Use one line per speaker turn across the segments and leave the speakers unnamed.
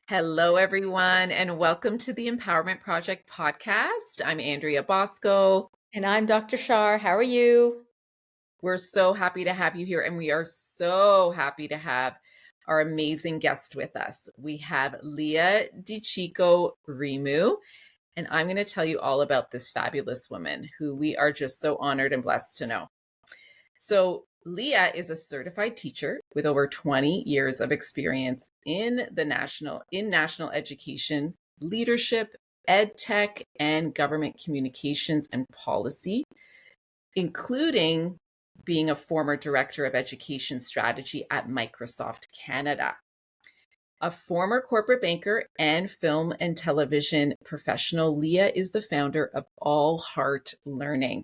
Hello, everyone, and welcome to the Empowerment Project podcast. I'm Andrea Bosco.
And I'm Dr. Shar. How are you?
We're so happy to have you here, and we are so happy to have our amazing guest with us. We have Lia de Cicco Remu, and I'm going to tell you all about this fabulous woman who we are just so honored and blessed to know. So, Lia is a certified teacher with over 20 years of experience in national education, leadership, ed tech, and government communications and policy, including being a former director of education strategy at Microsoft Canada. A former corporate banker and film and television professional, Lia is the founder of All Heart Learning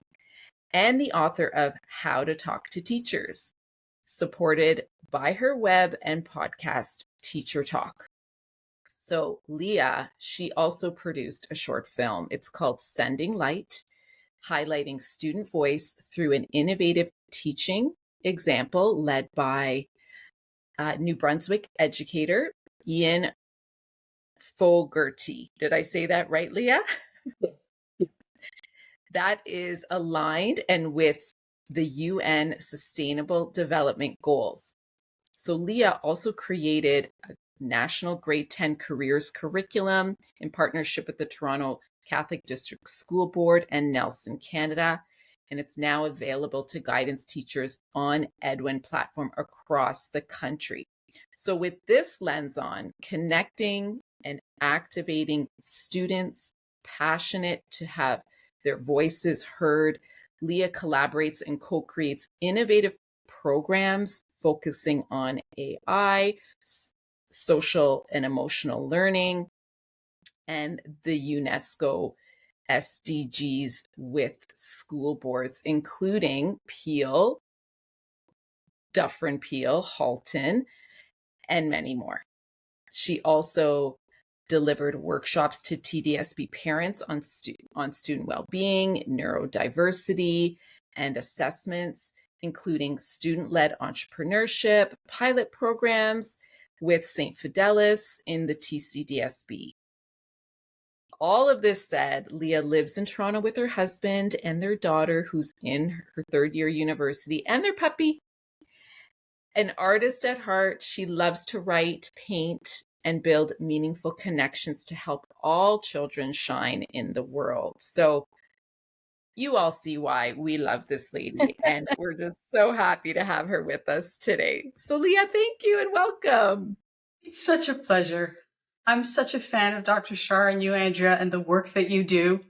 and the author of How to Talk to Teachers, supported by her web and podcast, Teacher Talk. So Lia, she also produced a short film. It's called Sending Light, highlighting student voice through an innovative teaching example led by New Brunswick educator Ian Fogarty. Did I say that right, Lia? That is aligned and with the UN Sustainable Development Goals. So Lia also created a national grade 10 careers curriculum in partnership with the Toronto Catholic District School Board and Nelson Canada. And it's now available to guidance teachers on Edwin platform across the country. So with this lens on, connecting and activating students passionate to have their voices heard, Lia collaborates and co-creates innovative programs focusing on AI, social and emotional learning, and the UNESCO SDGs with school boards, including Peel, Dufferin Peel, Halton, and many more. She also delivered workshops to TDSB parents on student well-being, neurodiversity, and assessments, including student-led entrepreneurship, pilot programs with St. Fidelis in the TCDSB. All of this said, Lia lives in Toronto with her husband and their daughter, who's in her third year university, and their puppy. An artist at heart, she loves to write, paint, and build meaningful connections to help all children shine in the world. So you all see why we love this lady, and we're just so happy to have her with us today. So Lia, thank you and welcome.
It's such a pleasure. I'm such a fan of Dr. Shar and you, Andrea, and the work that you do.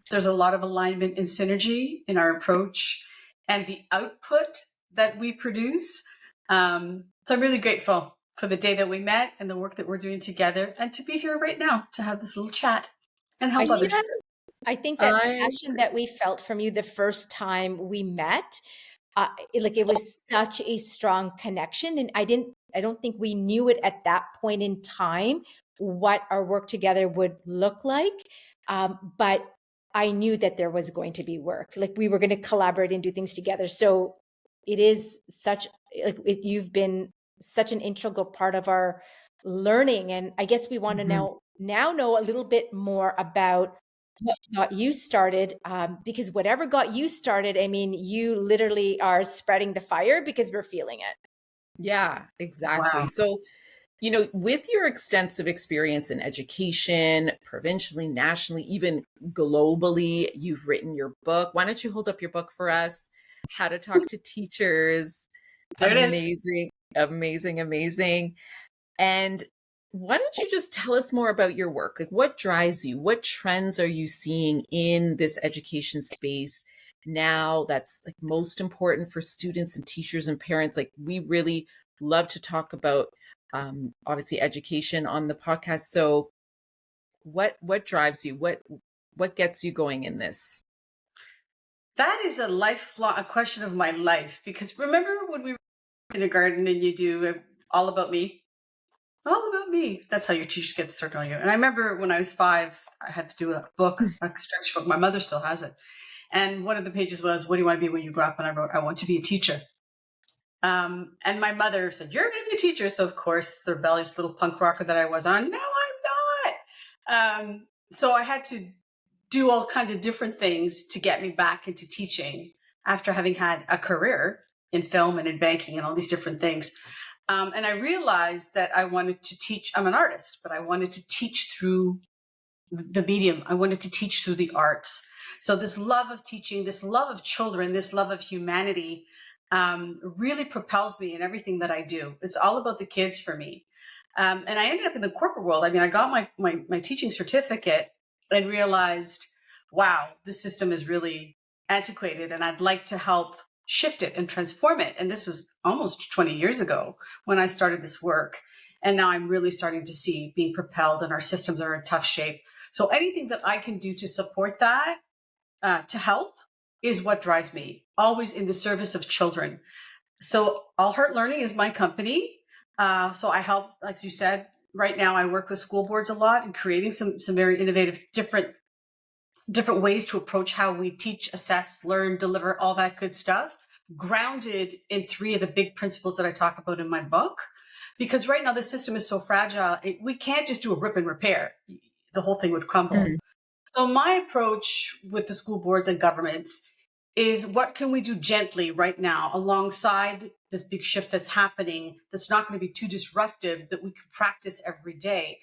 There's a lot of alignment and synergy in our approach and the output that we produce. So I'm really grateful for the day that we met and the work that we're doing together, and to be here right now to have this little chat and help others.
I think that passion that we felt from you the first time we met, it was such a strong connection, and I don't think we knew it at that point in time what our work together would look like. But I knew that there was going to be work, like we were going to collaborate and do things together. So it is you've been such an integral part of our learning. And I guess we want to now know a little bit more about what got you started, because whatever got you started, I mean, you literally are spreading the fire because we're feeling it.
Yeah, exactly.
Wow.
So, with your extensive experience in education, provincially, nationally, even globally, you've written your book. Why don't you hold up your book for us? How to Talk to Teachers.
There it is.
Amazing, amazing, amazing. And why don't you just tell us more about your work? Like, what drives you? What trends are you seeing in this education space now that's like most important for students and teachers and parents? Like, we really love to talk about obviously education on the podcast. So what drives you? What gets you going in this?
That is a question of my life, because remember when we were in kindergarten and you do All About Me? all about me. That's how your teachers get to start on you. And I remember when I was 5, I had to do a book, a stretch book. My mother still has it. And one of the pages was, what do you want to be when you grow up? And I wrote, I want to be a teacher. And my mother said, you're going to be a teacher. So of course, the rebellious little punk rocker that I was on, no, I'm not. So I had to do all kinds of different things to get me back into teaching after having had a career in film and in banking and all these different things. And I realized that I wanted to teach. I'm an artist, but I wanted to teach through the medium. I wanted to teach through the arts. So this love of teaching, this love of children, this love of humanity really propels me in everything that I do. It's all about the kids for me. And I ended up in the corporate world. I mean, I got my teaching certificate and realized, wow, this system is really antiquated and I'd like to help shift it and transform it. And this was almost 20 years ago when I started this work. And now I'm really starting to see being propelled and our systems are in tough shape. So anything that I can do to support that, to help, is what drives me, always in the service of children. So All Heart Learning is my company. So I help, like you said, right now I work with school boards a lot and creating some very innovative, different ways to approach how we teach, assess, learn, deliver, all that good stuff, grounded in 3 of the big principles that I talk about in my book. Because right now the system is so fragile, we can't just do a rip and repair. The whole thing would crumble. Mm-hmm. So my approach with the school boards and governments is, what can we do gently right now alongside this big shift that's happening, that's not going to be too disruptive, that we can practice every day.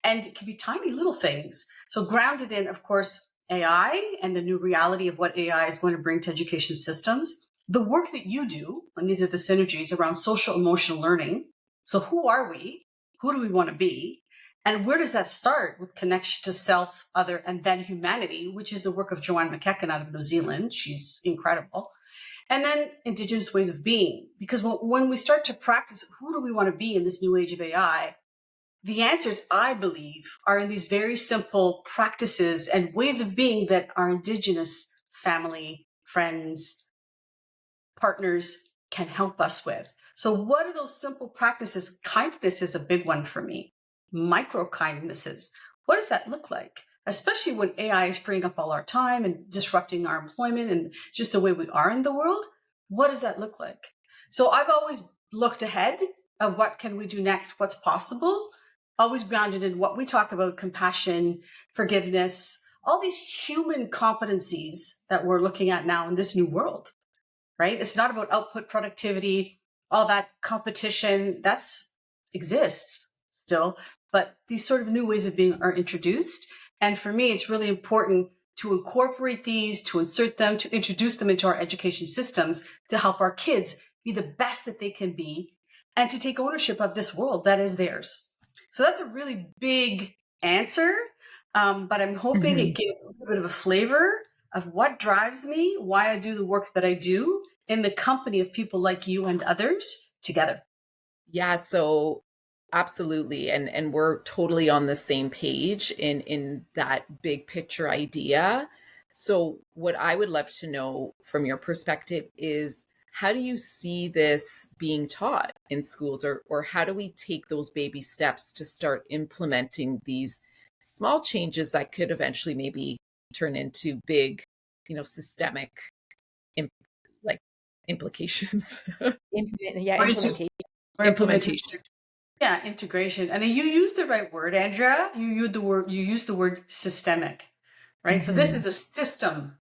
And it can be tiny little things. So grounded in, of course, AI and the new reality of what AI is going to bring to education systems. The work that you do, and these are the synergies around social emotional learning. So who are we? Who do we want to be? And where does that start? With connection to self, other, and then humanity, which is the work of Joanne McEachran out of New Zealand. She's incredible. And then Indigenous ways of being. Because when we start to practice, who do we want to be in this new age of AI? The answers, I believe, are in these very simple practices and ways of being that our Indigenous family, friends, partners can help us with. So what are those simple practices? Kindness is a big one for me. Micro kindnesses. What does that look like? Especially when AI is freeing up all our time and disrupting our employment and just the way we are in the world. What does that look like? So I've always looked ahead of what can we do next, what's possible, always grounded in what we talk about: compassion, forgiveness, all these human competencies that we're looking at now in this new world, right? It's not about output, productivity, all that competition that's exists still, but these sort of new ways of being are introduced. And for me, it's really important to incorporate these, to insert them, to introduce them into our education systems to help our kids be the best that they can be and to take ownership of this world that is theirs. So that's a really big answer, but I'm hoping it gives a little bit of a flavor of what drives me, why I do the work that I do in the company of people like you and others together.
Yeah, so absolutely. And we're totally on the same page in that big picture idea. So what I would love to know from your perspective is, how do you see this being taught in schools, or how do we take those baby steps to start implementing these small changes that could eventually maybe turn into big, systemic implications?
Implementation.
Implementation.
Yeah, integration. And you use the right word, Andrea. You use the word systemic, right? So this is a system.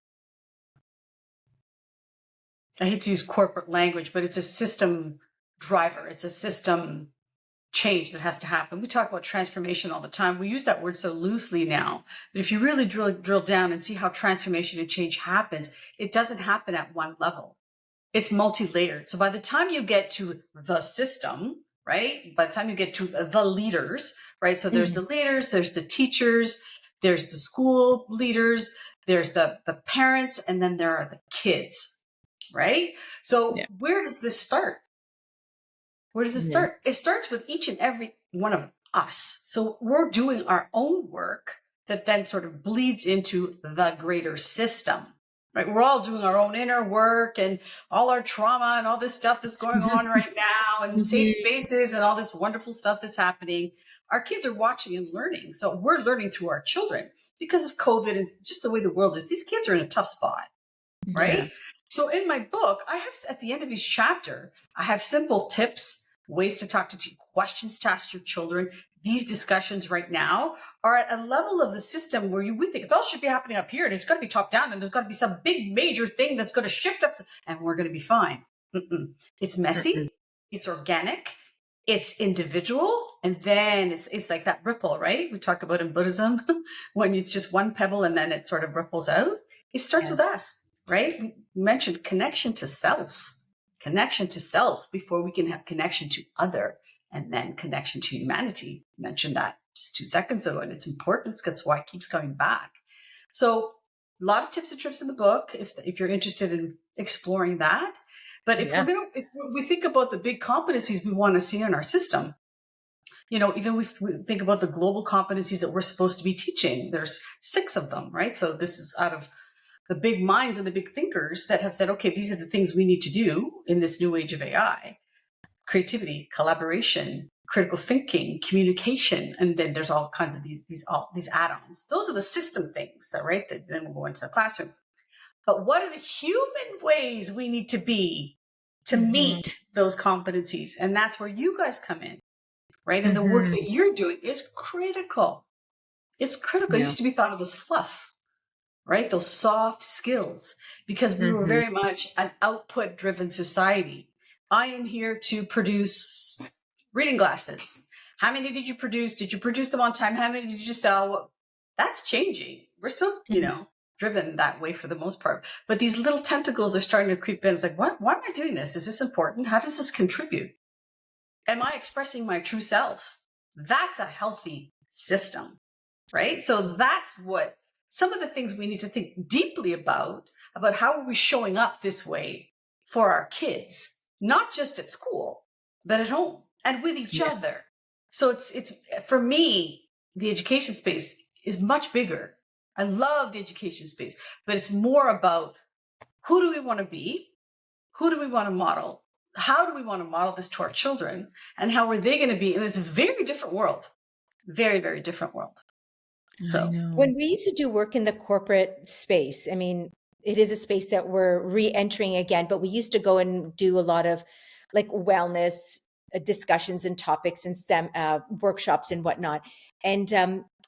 I hate to use corporate language, but it's a system driver. It's a system change that has to happen. We talk about transformation all the time. We use that word so loosely now. But if you really drill down and see how transformation and change happens, it doesn't happen at one level. It's multi-layered. So by the time you get to the system, right? By the time you get to the leaders, right? So there's the leaders, there's the teachers, there's the school leaders, there's the parents, and then there are the kids, right? So where does this start? Where does it start? It starts with each and every one of us. So we're doing our own work that then sort of bleeds into the greater system. right? We're all doing our own inner work and all our trauma and all this stuff that's going on right now, and safe spaces and all this wonderful stuff that's happening. Our kids are watching and learning. So we're learning through our children because of COVID and just the way the world is. These kids are in a tough spot, right?
Yeah.
So in my book, I have, at the end of each chapter, I have simple tips, ways to talk to questions to ask your children. These discussions right now are at a level of the system where we think it all should be happening up here, and it's got to be top down, and there's got to be some big major thing that's going to shift us, and we're going to be fine. It's messy. It's organic. It's individual. And then it's like that ripple, right? We talk about in Buddhism, when it's just one pebble and then it sort of ripples out. It starts with us, right? We mentioned connection to self before we can have connection to other, and then connection to humanity. Mentioned that just 2 seconds ago, and its importance. That's why it keeps coming back. So a lot of tips and tricks in the book if you're interested in exploring that. But if we think about the big competencies we want to see in our system, even we think about the global competencies that we're supposed to be teaching, there's 6 of them, right? So this is out of the big minds and the big thinkers that have said, okay, these are the things we need to do in this new age of AI: creativity, collaboration, critical thinking, communication. And then there's all kinds of these add-ons. Those are the system things, right? That then we'll go into the classroom. But what are the human ways we need to be to meet those competencies? And that's where you guys come in, right? And the work that you're doing is critical. It's critical. It used to be thought of as fluff, right? Those soft skills, because we were very much an output-driven society. I am here to produce reading glasses. How many did you produce? Did you produce them on time? How many did you sell? That's changing. We're still, driven that way for the most part. But these little tentacles are starting to creep in. It's like, what? Why am I doing this? Is this important? How does this contribute? Am I expressing my true self? That's a healthy system, right? So that's what some of the things we need to think deeply about how are we showing up this way for our kids, not just at school, but at home and with each other. So it's for me, the education space is much bigger. I love the education space, but it's more about who do we want to be? Who do we want to model? How do we want to model this to our children? And how are they going to be? And it's a very different world. Very, very different world. So
when we used to do work in the corporate space, I mean, it is a space that we're re-entering again, but we used to go and do a lot of like wellness discussions and topics and workshops and whatnot. And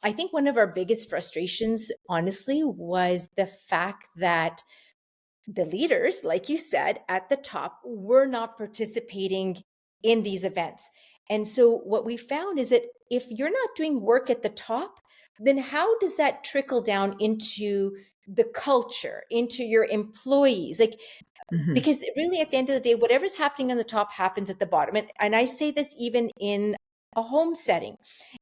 I think one of our biggest frustrations, honestly, was the fact that the leaders, like you said, at the top, were not participating in these events. And so what we found is that if you're not doing work at the top, then how does that trickle down into the culture, into your employees? Like, because really at the end of the day, whatever's happening on the top happens at the bottom. And I say this even in a home setting.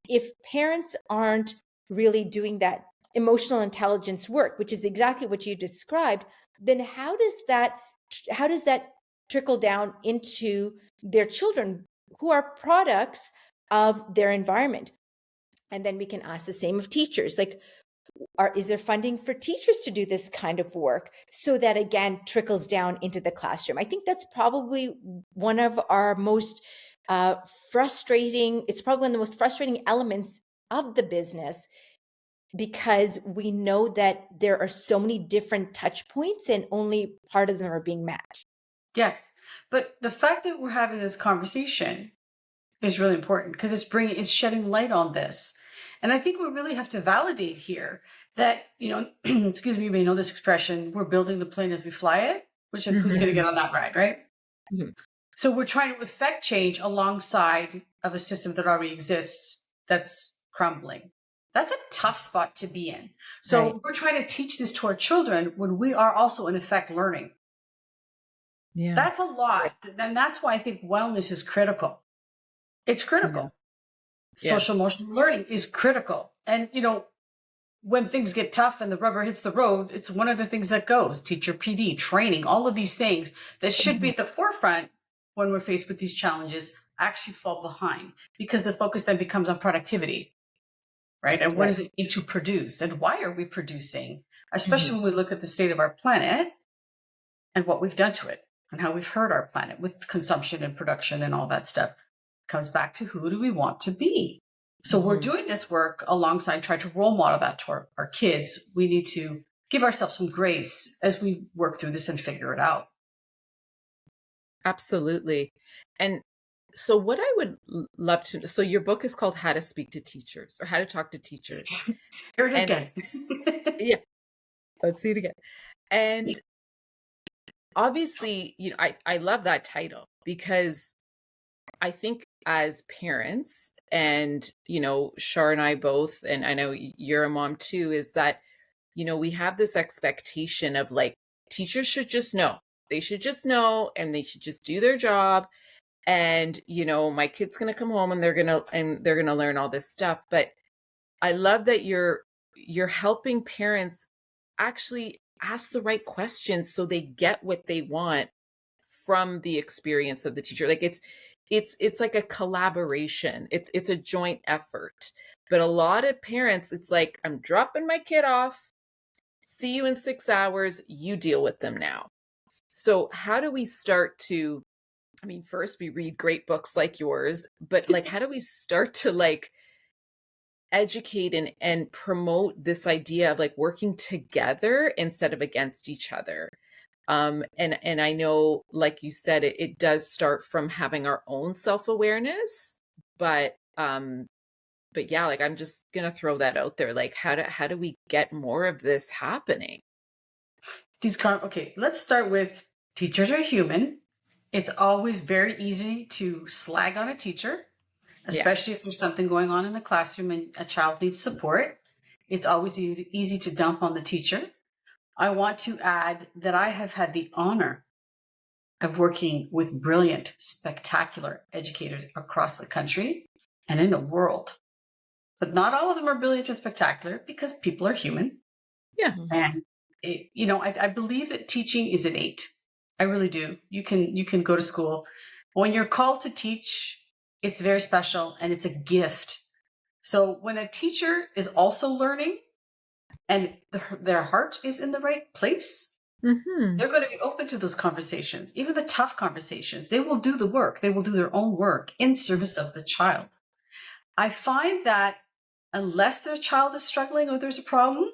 If parents aren't really doing that emotional intelligence work, which is exactly what you described, then how does that trickle down into their children, who are products of their environment? And then we can ask the same of teachers, like, is there funding for teachers to do this kind of work so that, again, trickles down into the classroom? I think that's probably one of our most frustrating, it's probably one of the most frustrating elements of the business, because we know that there are so many different touch points and only part of them are being met.
Yes. But the fact that we're having this conversation is really important, because it's shedding light on this. And I think we really have to validate here that, excuse me, you may know this expression, we're building the plane as we fly it, which who's going to get on that ride, right? So we're trying to effect change alongside of a system that already exists that's crumbling. That's a tough spot to be in. So we're trying to teach this to our children when we are also in effect learning. Yeah. That's a lot. And that's why I think wellness is critical. It's critical. Social emotional learning is critical. And, when things get tough and the rubber hits the road, it's one of the things that goes. Teacher PD, training, all of these things that should be at the forefront when we're faced with these challenges actually fall behind, because the focus then becomes on productivity, right? And what does it need to produce? And why are we producing? especially when we look at the state of our planet and what we've done to it and how we've hurt our planet with consumption and production and all that stuff. It comes back to who do we want to be? So we're doing this work alongside trying to role model that to our kids. We need to give ourselves some grace as we work through this and figure it out.
Absolutely. And so what I would love to, so your book is called How to Speak to Teachers, or How to Talk to Teachers.
Here it is
And
again.
yeah, let's see it again. And obviously, I love that title because I think as parents, and, Shar and I both, and I know you're a mom too, is that, we have this expectation of like, teachers should just know. They should just know, and they should just do their job. And, my kid's going to come home and they're going to learn all this stuff. But I love that you're helping parents actually ask the right questions so they get what they want from the experience of the teacher. Like it's like a collaboration. It's a joint effort. But a lot of parents, it's like, I'm dropping my kid off. See you in 6 hours. You deal with them now. So how do we start to, first we read great books like yours, but like, how do we start to like educate and promote this idea of like working together instead of against each other? And I know, like you said, it does start from having our own self-awareness, but yeah, like I'm just gonna throw that out there. Like, how do we get more of this happening?
Okay, let's start with teachers are human. It's always very easy to slag on a teacher, especially if there's something going on in the classroom and a child needs support. It's always easy to dump on the teacher. I want to add that I have had the honor of working with brilliant, spectacular educators across the country and in the world. But not all of them are brilliant and spectacular because people are human.
Yeah.
And I believe that teaching is innate. I really do. You can go to school. When you're called to teach, it's very special and it's a gift. So when a teacher is also learning and their heart is in the right place, they're going to be open to those conversations, even the tough conversations. They will do the work. They will do their own work in service of the child. I find that unless their child is struggling or there's a problem,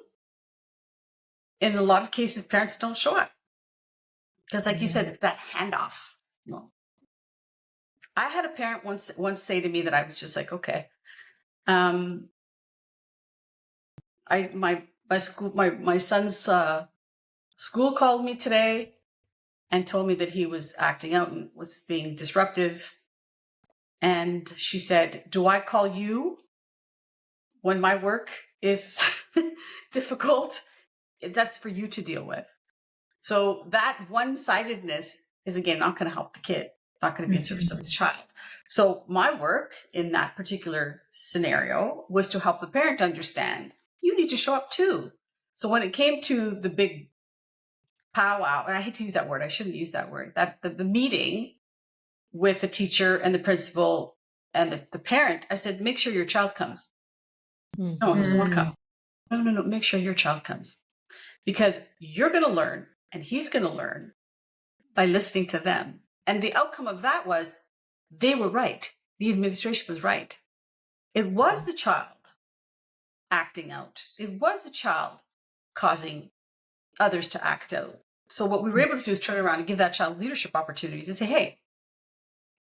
in a lot of cases, parents don't show up. Because like you said, it's that handoff. No. I had a parent once say to me that I was just like, okay. My son's school called me today and told me that he was acting out and was being disruptive. And she said, do I call you when my work is difficult? That's for you to deal with. So that one-sidedness is, again, not going to help the kid, not going to be in service of the child. So my work in that particular scenario was to help the parent understand, you need to show up too. So when it came to the big powwow, and I hate to use that word, I shouldn't use that word, that the meeting with the teacher and the principal and the parent, I said, make sure your child comes. No, he doesn't want to come. No, make sure your child comes. Because you're going to learn and he's going to learn by listening to them. And the outcome of that was they were right. The administration was right. It was the child acting out. It was the child causing others to act out. So what we were able to do is turn around and give that child leadership opportunities and say, hey,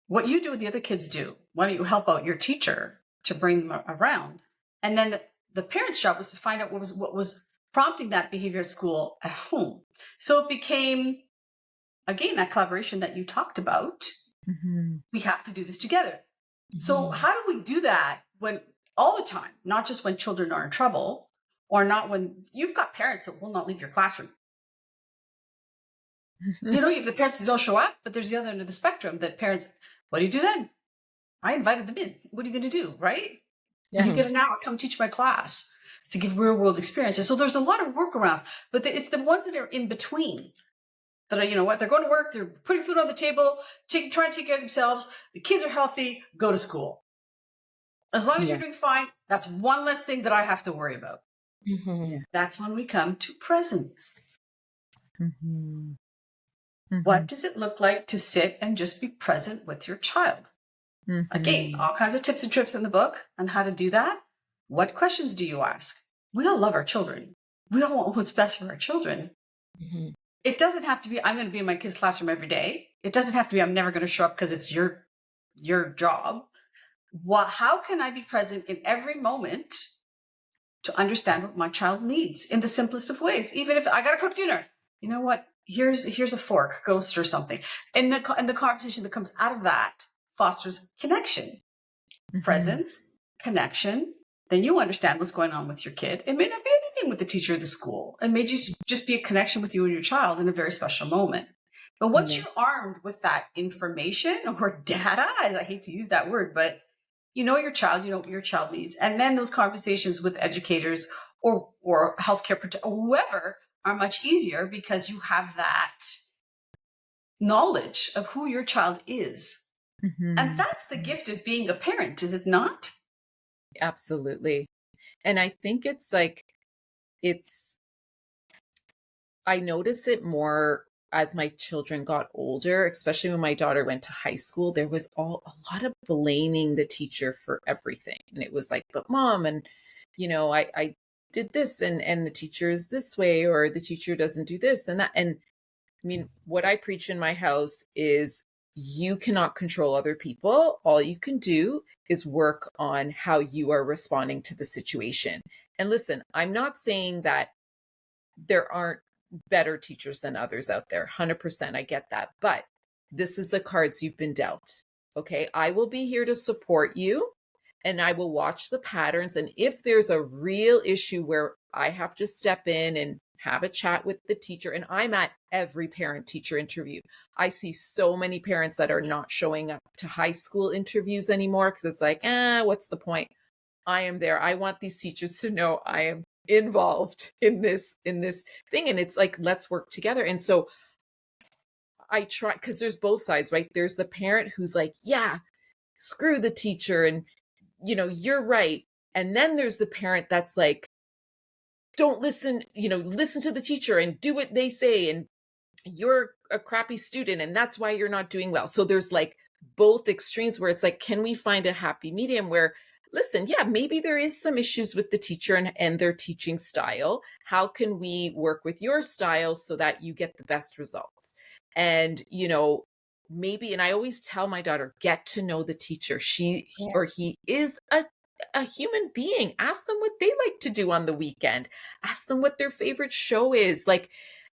what you do and the other kids do, why don't you help out your teacher to bring them around? And then the parent's job was to find out what was prompting that behavior at school at home. So it became, again, that collaboration that you talked about. We have to do this together. So how do we do that when all the time, not just when children are in trouble or not when you've got parents that will not leave your classroom? You have the parents that don't show up, but there's the other end of the spectrum that parents, what do you do then? I invited them in. What are you going to do? Right? Yeah. You get an hour, come teach my class to give real world experiences. So there's a lot of workarounds, but it's the ones that are in between that are, they're going to work, they're putting food on the table, trying to take care of themselves. The kids are healthy, go to school. As long as you're doing fine, that's one less thing that I have to worry about.
Mm-hmm.
Yeah.
That's when we come to presence.
Mm-hmm.
What does it look like to sit and just be present with your child? Again,
Mm-hmm.
all kinds of tips and tricks in the book on how to do that. What questions do you ask? We all love our children. We all want what's best for our children.
Mm-hmm.
It doesn't have to be, I'm going to be in my kid's classroom every day. It doesn't have to be, I'm never going to show up because it's your job. How can I be present in every moment to understand what my child needs in the simplest of ways? Even if I got to cook dinner, you know what? Here's a fork, go stir something. And the conversation that comes out of that fosters connection, presence, connection. Then you understand what's going on with your kid. It may not be anything with the teacher of the school. It may just be a connection with you and your child in a very special moment. But once you're armed with that information or data, I hate to use that word, but you know your child, you know what your child needs. And then those conversations with educators or healthcare or whoever are much easier because you have that knowledge of who your child is. And that's the gift of being a parent, is it not?
Absolutely. And I think it's like, I notice it more as my children got older, especially when my daughter went to high school. There was a lot of blaming the teacher for everything. And it was like, but mom, and I did this and the teacher is this way, or the teacher doesn't do this and that. And I mean, what I preach in my house is you cannot control other people. All you can do is work on how you are responding to the situation. And listen, I'm not saying that there aren't better teachers than others out there. 100%. I get that. But this is the cards you've been dealt. Okay. I will be here to support you and I will watch the patterns. And if there's a real issue where I have to step in and have a chat with the teacher, and I'm at every parent teacher interview. I see so many parents that are not showing up to high school interviews anymore because it's like, what's the point? I am there. I want these teachers to know I am involved in this thing. And it's like, let's work together. And so I try, because there's both sides, right? There's the parent who's like, yeah, screw the teacher and you're right. And then there's the parent that's like, don't listen, listen to the teacher and do what they say, and you're a crappy student and that's why you're not doing well. So there's like both extremes where it's like, can we find a happy medium where, listen, yeah, maybe there is some issues with the teacher and their teaching style. How can we work with your style so that you get the best results? And, maybe, and I always tell my daughter, get to know the teacher. Or he is a human being. Ask them what they like to do on the weekend. Ask them what their favorite show is. Like,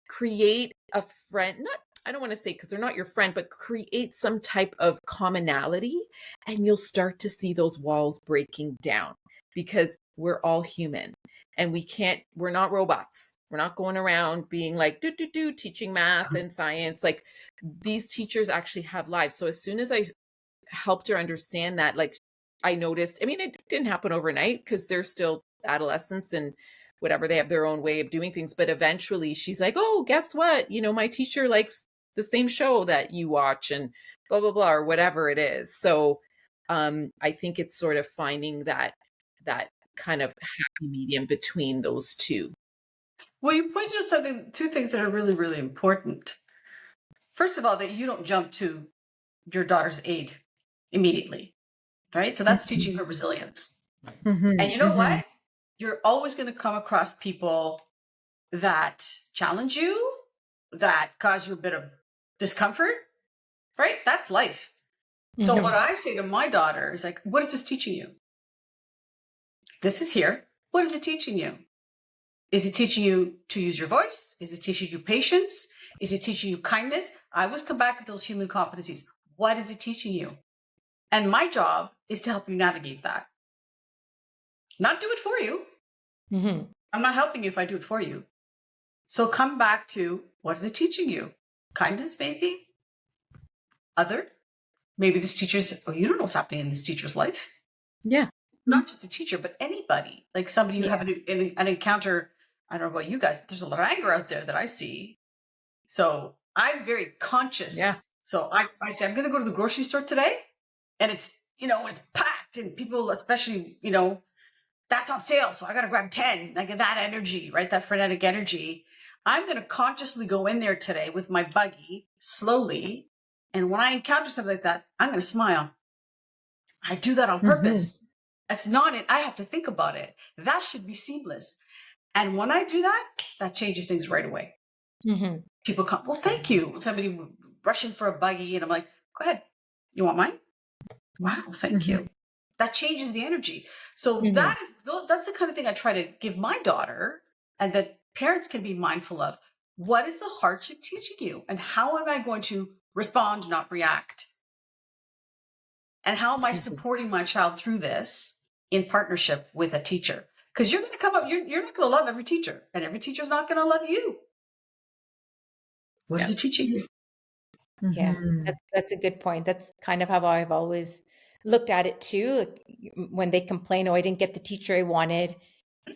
create a friend, not, I don't want to say because they're not your friend, but create some type of commonality and you'll start to see those walls breaking down because we're all human and we're not robots. We're not going around being like, teaching math and science. Like, these teachers actually have lives. So as soon as I helped her understand that, like, I noticed, I mean, it didn't happen overnight because they're still adolescents and whatever, they have their own way of doing things. But eventually she's like, oh, guess what? My teacher likes the same show that you watch and blah, blah, blah, or whatever it is. So I think it's sort of finding that kind of happy medium between those two.
Well, you pointed out two things that are really, really important. First of all, that you don't jump to your daughter's aid immediately, right? So that's teaching her resilience. And you know what? You're always going to come across people that challenge you, that cause you a bit of discomfort, right? That's life. So what I say to my daughter is like, what is this teaching you? This is here. What is it teaching you? Is it teaching you to use your voice? Is it teaching you patience? Is it teaching you kindness? I always come back to those human competencies. What is it teaching you? And my job is to help you navigate that. Not do it for you. I'm not helping you if I do it for you. So come back to, what is it teaching you? Kindness, maybe? Other? Maybe this teacher's, you don't know what's happening in this teacher's life.
Yeah.
Not just a teacher, but anybody. Like somebody you have an encounter. I don't know about you guys, but there's a lot of anger out there that I see. So I'm very conscious.
Yeah.
So I say, I'm going to go to the grocery store today. And it's, it's packed and people, especially, that's on sale, so I got to grab 10, like that energy, right? That frenetic energy. I'm going to consciously go in there today with my buggy slowly. And when I encounter something like that, I'm going to smile. I do that on purpose. That's not it. I have to think about it. That should be seamless. And when I do that, that changes things right away. People come, well, thank you. Somebody rushing for a buggy, and I'm like, go ahead. You want mine? Wow, thank you. That changes the energy. So that's the kind of thing I try to give my daughter, and that parents can be mindful of. What is the hardship teaching you? And how am I going to respond, not react? And how am I supporting my child through this in partnership with a teacher? Because you're going to come up, you're not going to love every teacher, and every teacher's not going to love you. What is it teaching you?
Yeah, that's a good point. That's kind of how I've always looked at it too. When they complain, oh, I didn't get the teacher I wanted.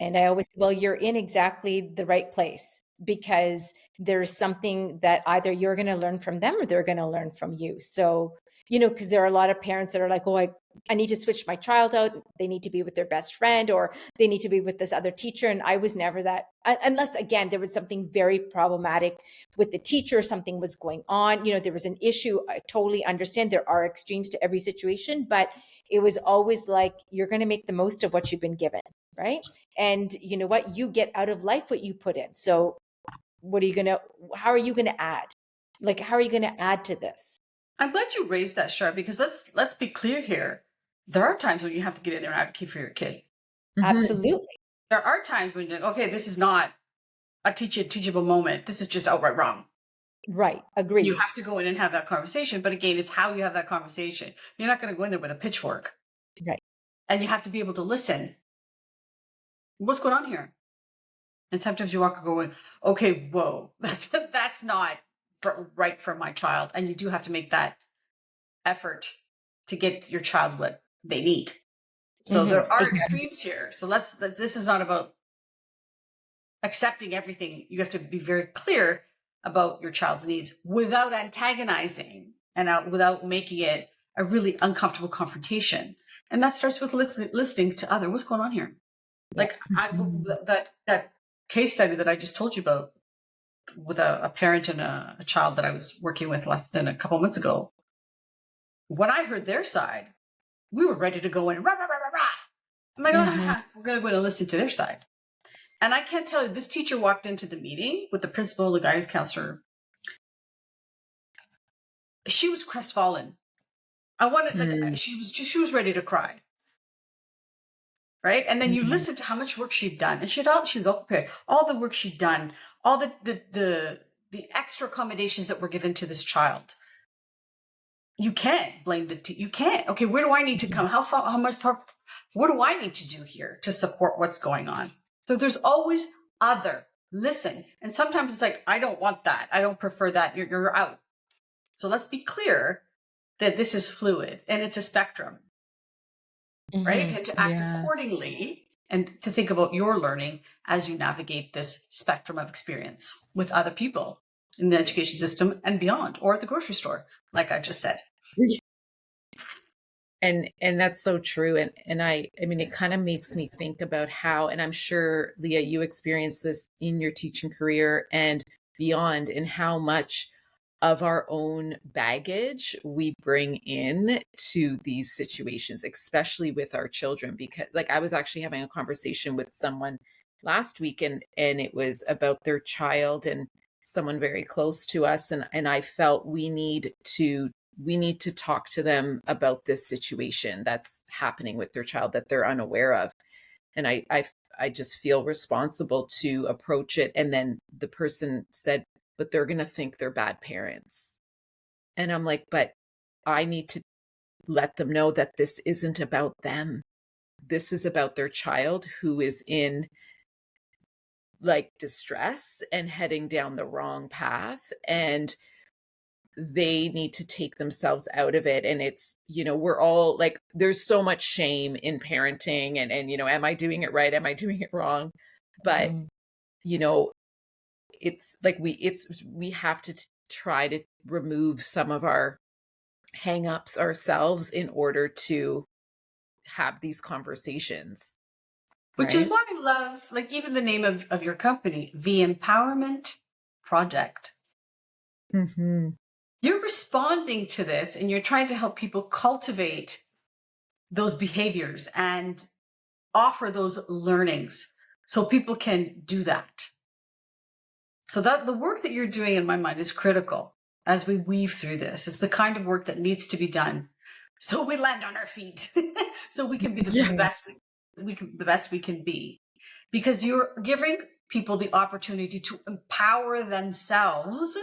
And I always, well, you're in exactly the right place, because there's something that either you're going to learn from them or they're going to learn from you. So, because there are a lot of parents that are like, oh, I need to switch my child out. They need to be with their best friend, or they need to be with this other teacher. And I was never that, unless, again, there was something very problematic with the teacher, something was going on, there was an issue. I totally understand there are extremes to every situation, but it was always like, you're going to make the most of what you've been given. Right. And you know what? You get out of life what you put in. So how are you going to add? Like, how are you going to add to this?
I'm glad you raised that, Shar, because let's be clear here. There are times when you have to get in there and advocate for your kid.
Absolutely.
There are times when you're like, okay, this is not a teachable moment. This is just outright wrong.
Right. Agree.
You have to go in and have that conversation. But again, it's how you have that conversation. You're not going to go in there with a pitchfork.
Right.
And you have to be able to listen. What's going on here? And sometimes you walk going, okay, whoa, that's not right for my child. And you do have to make that effort to get your child what they need. So there are extremes here. So this is not about accepting everything. You have to be very clear about your child's needs without antagonizing and without making it a really uncomfortable confrontation. And that starts with listening to other. What's going on here? Like that case study that I just told you about with a parent and a child that I was working with less than a couple months ago. When I heard their side, we were ready to go in. Rah, rah, rah, rah, rah. I'm like, we're going to go in and listen to their side. And I can't tell you, this teacher walked into the meeting with the principal, the guidance counselor. She was crestfallen. She was ready to cry. Right. And then you listen to how much work she'd done, and she was all prepared, all the work she'd done, all the extra accommodations that were given to this child. You can't blame you can't. Okay. Where do I need to come? What do I need to do here to support what's going on? So there's always other. Listen. And sometimes it's like, I don't want that. I don't prefer that. You're out. So let's be clear that this is fluid and it's a spectrum. Right? And to act accordingly and to think about your learning as you navigate this spectrum of experience with other people in the education system and beyond, or at the grocery store, like I just said.
And that's so true. And I mean, it kind of makes me think about how, and I'm sure, Lia, you experienced this in your teaching career and beyond, and how much of our own baggage we bring in to these situations, especially with our children. Because like, I was actually having a conversation with someone last week, and it was about their child and someone very close to us. And I felt we need to talk to them about this situation that's happening with their child that they're unaware of. And I just feel responsible to approach it. And then the person said, but they're going to think they're bad parents. And I'm like, but I need to let them know that this isn't about them. This is about their child who is in like distress and heading down the wrong path. And they need to take themselves out of it. And it's, we're all like, there's so much shame in parenting and, am I doing it right? Am I doing it wrong? But, it's like we have to try to remove some of our hang-ups ourselves in order to have these conversations.
Which is
Right.
why I love, like, even the name of your company, the Empowerment Project.
Hmm.
You're responding to this and you're trying to help people cultivate those behaviors and offer those learnings so people can do that. So that the work that you're doing in my mind is critical as we weave through this. It's the kind of work that needs to be done so we land on our feet, so we can be the
Yeah.
best we can be, because you're giving people the opportunity to empower themselves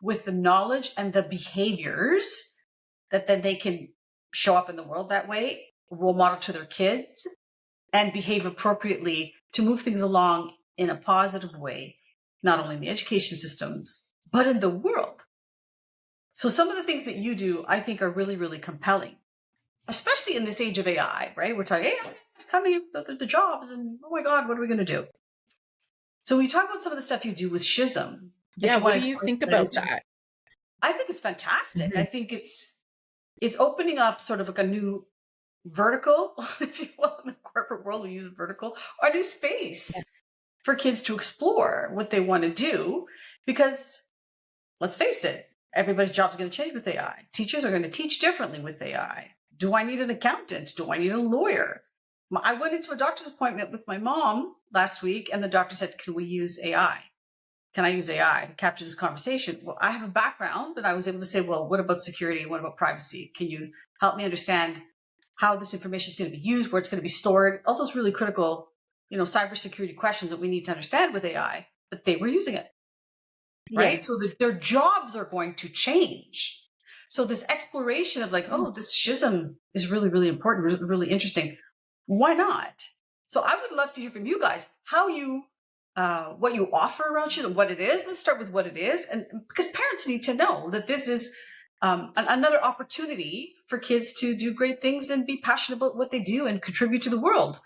with the knowledge and the behaviors that then they can show up in the world that way, role model to their kids, and behave appropriately to move things along in a positive way, not only in the education systems, but in the world. So some of the things that you do, I think, are really, really compelling, especially in this age of AI, right? We're talking, AI is coming, the jobs, and oh my God, what are we going to do? So when you talk about some of the stuff you do with Schism, if
Yeah.
you want
What
to
do you
explain
think
what that
about
is,
that?
I think it's fantastic. I
Hmm.
think it's opening up sort of like a new vertical, if you will, in the corporate world, we use vertical, or a new space for kids to explore what they want to do. Because let's face it, everybody's job is going to change with AI. Teachers are going to teach differently with AI. Do I need an accountant? Do I need a lawyer? I went into a doctor's appointment with my mom last week, and the doctor said, can we use AI? Can I use AI to capture this conversation? Well, I have a background, and I was able to say, well, what about security? What about privacy? Can you help me understand how this information is going to be used, where it's going to be stored? All those really critical, cybersecurity questions that we need to understand with AI. But they were using it,
Yeah.
right? So that their jobs are going to change. So this exploration of like, oh, this schism is really, really important, really, really interesting. Why not? So I would love to hear from you guys how you what you offer around schism, what it is. Let's start with what it is, and because parents need to know that this is another opportunity for kids to do great things and be passionate about what they do and contribute to the world.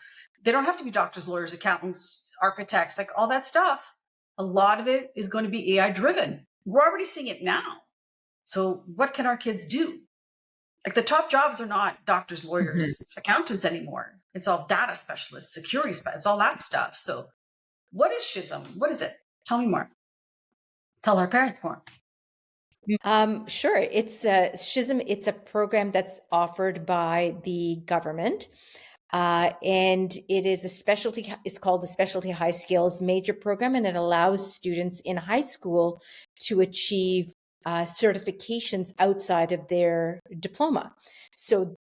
They don't have to be doctors, lawyers, accountants, architects, like all that stuff. A lot of it is going to be AI driven. We're already seeing it now. So what can our kids do? Like the top jobs are not doctors,
Hmm.
lawyers, accountants anymore. It's all data specialists, security specialists, it's all that stuff. So what is schism? What is it? Tell me more. Tell our parents more.
Sure. It's Schism. It's a program that's offered by the government. And it is a specialty, it's called the Specialty High Skills Major Program, and it allows students in high school to achieve certifications outside of their diploma. So,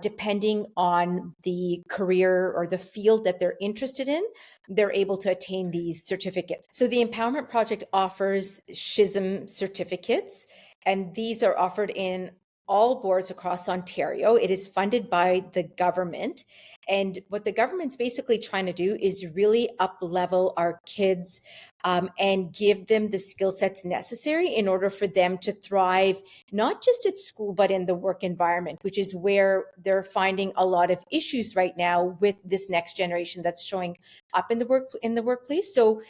depending on the career or the field that they're interested in, they're able to attain these certificates. So, the Empowerment Project offers Schism certificates, and these are offered in all boards across Ontario. It is funded by the government. And what the government's basically trying to do is really up level our kids and give them the skill sets necessary in order for them to thrive, not just at school, but in the work environment, which is where they're finding a lot of issues right now with this next generation that's showing up in the workplace. So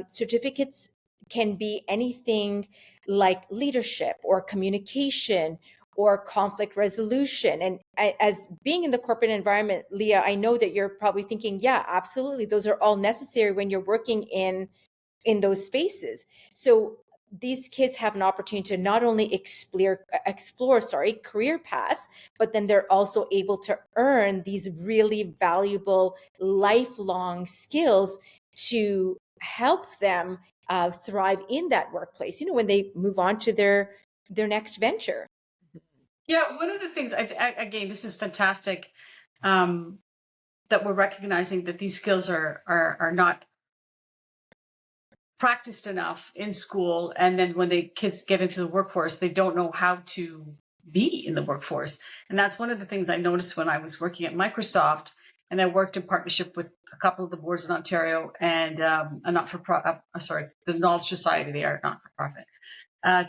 certificates can be anything like leadership or communication or conflict resolution. And as being in the corporate environment, Lia, I know that you're probably thinking, yeah, absolutely. Those are all necessary when you're working in those spaces. So these kids have an opportunity to not only explore career paths, but then they're also able to earn these really valuable lifelong skills to help them thrive in that workplace, when they move on to their next venture.
Yeah, one of the things, again, this is fantastic, that we're recognizing that these skills are not practiced enough in school, and then when kids get into the workforce, they don't know how to be in the workforce. And that's one of the things I noticed when I was working at Microsoft, and I worked in partnership with a couple of the boards in Ontario and a the Knowledge Society. They are not for profit,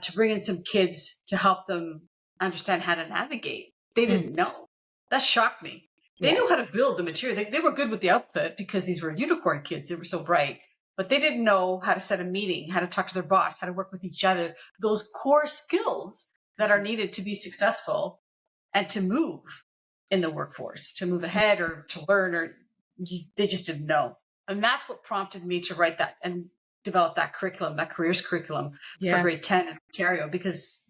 to bring in some kids to help them understand how to navigate. They didn't know. That shocked me. They
Yeah.
knew how to build the material. They were good with the output because these were unicorn kids. They were so bright, but they didn't know how to set a meeting, how to talk to their boss, how to work with each other, those core skills that are needed to be successful and to move in the workforce, to move ahead or to learn or they just didn't know. And that's what prompted me to write that and develop that curriculum, that careers curriculum for grade 10 in Ontario, because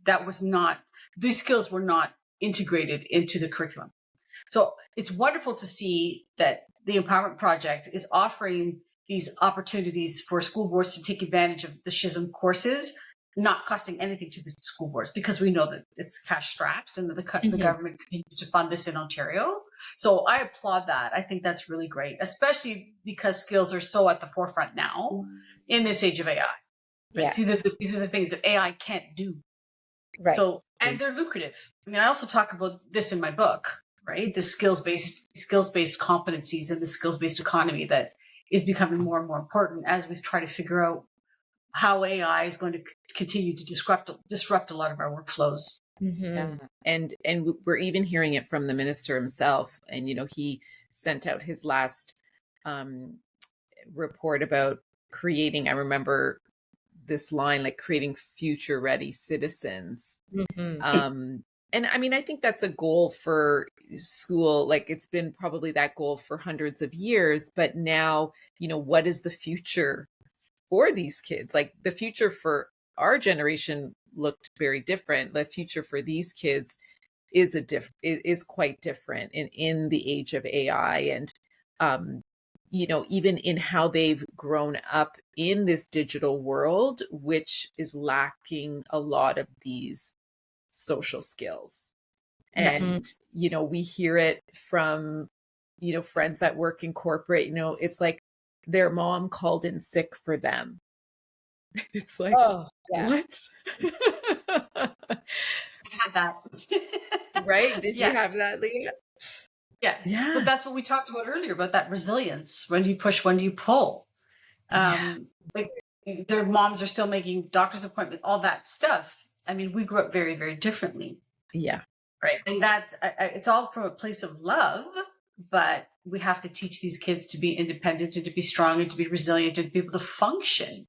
these skills were not integrated into the curriculum. So it's wonderful to see that the Empowerment Project is offering these opportunities for school boards to take advantage of the SHISM courses, not costing anything to the school boards, because we know that it's cash strapped and that the government continues to fund this in Ontario. So I applaud that. I think that's really great, especially because skills are so at the forefront now in this age of AI. Right?
Yeah.
These are the things that AI can't do.
Right.
So, and they're lucrative. I mean, I also talk about this in my book, right? The skills-based competencies and the skills-based economy that is becoming more and more important as we try to figure out how AI is going to continue to disrupt a lot of our workflows.
Yeah. And we're even hearing it from the minister himself. And, he sent out his last report about creating, I remember this line, like creating future ready citizens. And I mean, I think that's a goal for school. Like it's been probably that goal for hundreds of years, but now, what is the future for these kids? Like the future for our generation looked very different. The future for these kids is quite different in the age of AI. And, even in how they've grown up in this digital world, which is lacking a lot of these social skills. And, we hear it from, friends that work in corporate, it's like their mom called in sick for them. It's like, what?
I've had that.
Right? Did you have that, Lia?
Yes. Yeah. But that's what we talked about earlier, about that resilience. When do you push, when do you pull? Like their moms are still making doctor's appointments, all that stuff. I mean, we grew up very, very differently.
Yeah.
Right. And that's, it's all from a place of love, but we have to teach these kids to be independent and to be strong and to be resilient and to be able to function.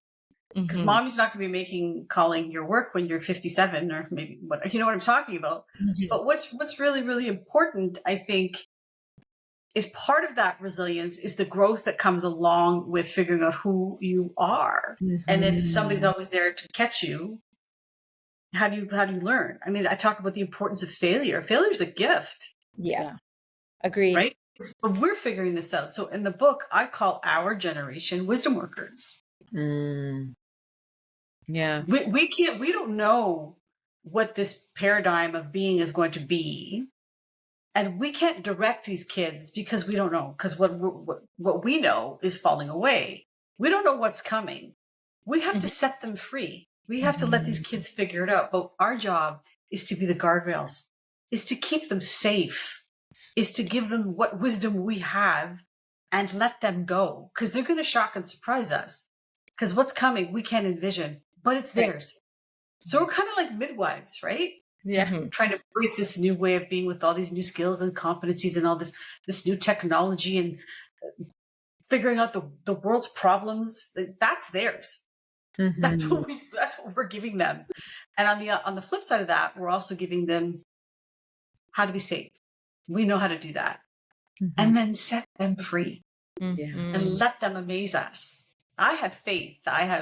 Because mommy's not going to be calling your work when you're 57 or maybe what, you know what I'm talking about. But what's really, really important, I think, is part of that resilience is the growth that comes along with figuring out who you are. And if somebody's always there to catch you, how do you learn? I mean, I talk about the importance of failure. Failure is a gift.
Yeah. Agreed.
Right? But we're figuring this out. So in the book, I call our generation wisdom workers.
Yeah.
We don't know what this paradigm of being is going to be. And we can't direct these kids because we don't know. Because what we know is falling away. We don't know what's coming. We have to set them free. We have to let these kids figure it out. But our job is to be the guardrails, is to keep them safe, is to give them what wisdom we have and let them go. Because they're going to shock and surprise us. Because what's coming, we can't envision, but it's theirs. So we're kind of like midwives, right?
Yeah.
Trying to breathe this new way of being with all these new skills and competencies and all this new technology and figuring out the world's problems. That's theirs. That's what we're giving them. And on the flip side of that, we're also giving them how to be safe. We know how to do that. And then set them free and let them amaze us. I have faith. I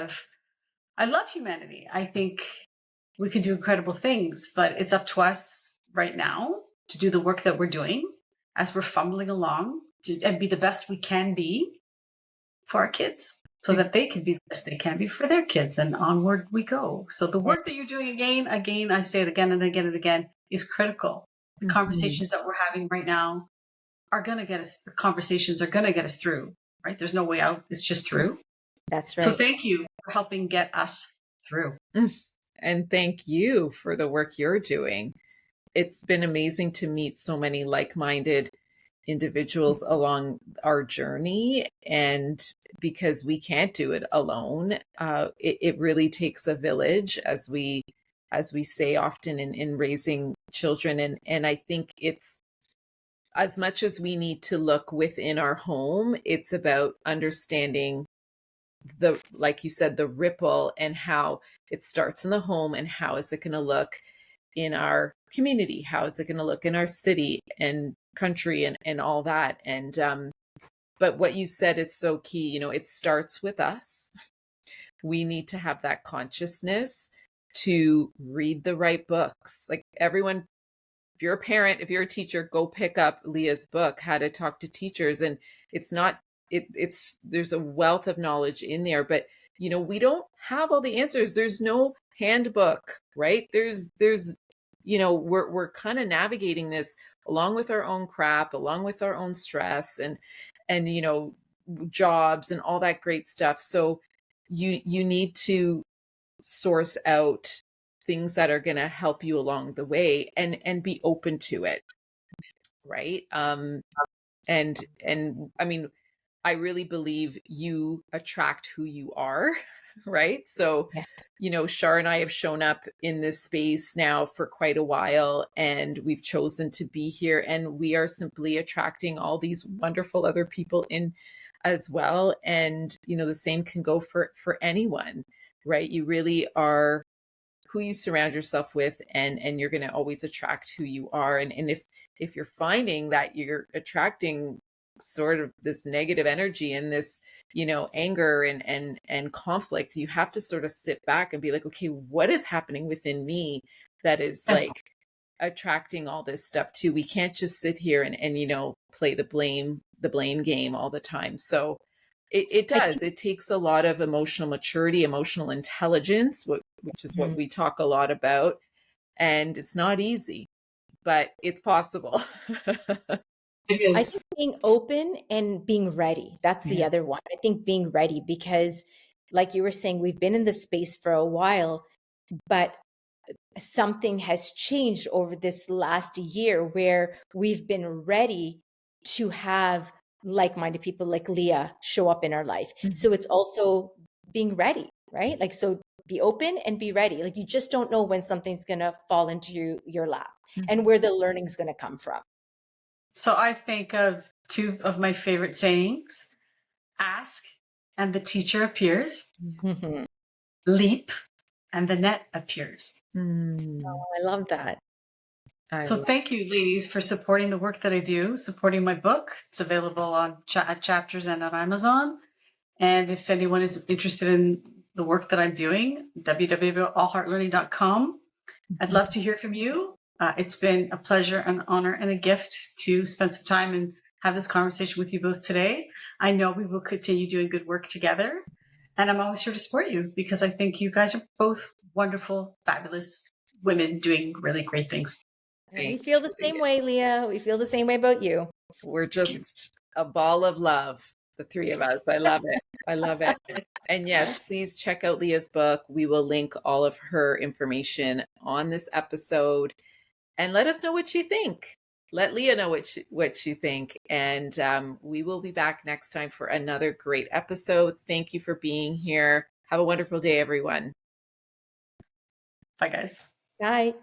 love humanity. I think we can do incredible things, but it's up to us right now to do the work that we're doing as we're fumbling along and be the best we can be for our kids so that they can be the best they can be for their kids, and onward we go. So the work that you're doing again, I say it again and again and again, is critical. The conversations that we're having right now are going to get us, the conversations are going to get us through, right? There's no way out. It's just through.
That's right.
So thank you for helping get us through.
And thank you for the work you're doing. It's been amazing to meet so many like-minded individuals along our journey. And because we can't do it alone, it really takes a village, as we say often in raising children. And I think it's, as much as we need to look within our home, it's about understanding like you said, the ripple and how it starts in the home, and how is it going to look in our community? How is it going to look in our city and country and all that? And But what you said is so key. You know, it starts with us. We need to have that consciousness to read the right books. Like everyone, if you're a parent, if you're a teacher, go pick up Lia's book, How to Talk to Teachers. And it's not, it's, there's a wealth of knowledge in there, but you know, we don't have all the answers. There's no handbook, right? You know, we're kind of navigating this along with our own crap, along with our own stress and, you know, jobs and all that great stuff. So you need to source out things that are going to help you along the way and be open to it, right? And I mean, I really believe you attract who you are, right? So,
Yeah.
you know, Shar and I have shown up in this space now for quite a while, and we've chosen to be here, and we are simply attracting all these wonderful other people in as well. And, you know, the same can go for anyone, right? You really are who you surround yourself with, and you're going to always attract who you are. And if you're finding that you're attracting sort of this negative energy and this, you know, anger and conflict, you have to sort of sit back and be like, okay, what is happening within me that is
Yes.
like attracting all this stuff too? We can't just sit here and you know, play the blame game all the time. So it does. It takes a lot of emotional maturity, emotional intelligence, which is what we talk a lot about. And it's not easy, but it's possible.
It is.
I think being open and being ready, that's the other one. I think being ready because, like you were saying, we've been in this space for a while, but something has changed over this last year where we've been ready to have like-minded people like Lia show up in our life. So it's also being ready, right? Like, so be open and be ready. Like, you just don't know when something's going to fall into your lap and where the learning's going to come from.
So I think of two of my favorite sayings: ask and the teacher appears, leap and the net appears.
Oh, I love that.
So thank you, ladies, for supporting the work that I do, supporting my book. It's available on at Chapters and on Amazon. And if anyone is interested in the work that I'm doing, www.allheartlearning.com. I'd love to hear from you. It's been a pleasure, an honor, and a gift to spend some time and have this conversation with you both today. I know we will continue doing good work together. And I'm always here to support you because I think you guys are both wonderful, fabulous women doing really great things.
We feel the same way, Lia. We feel the same way about you.
We're just a ball of love, the three of us. I love it. I love it. And yes, please check out Lia's book. We will link all of her information on this episode and let us know what you think. Let Lia know what you think. And we will be back next time for another great episode. Thank you for being here. Have a wonderful day, everyone.
Bye, guys.
Bye.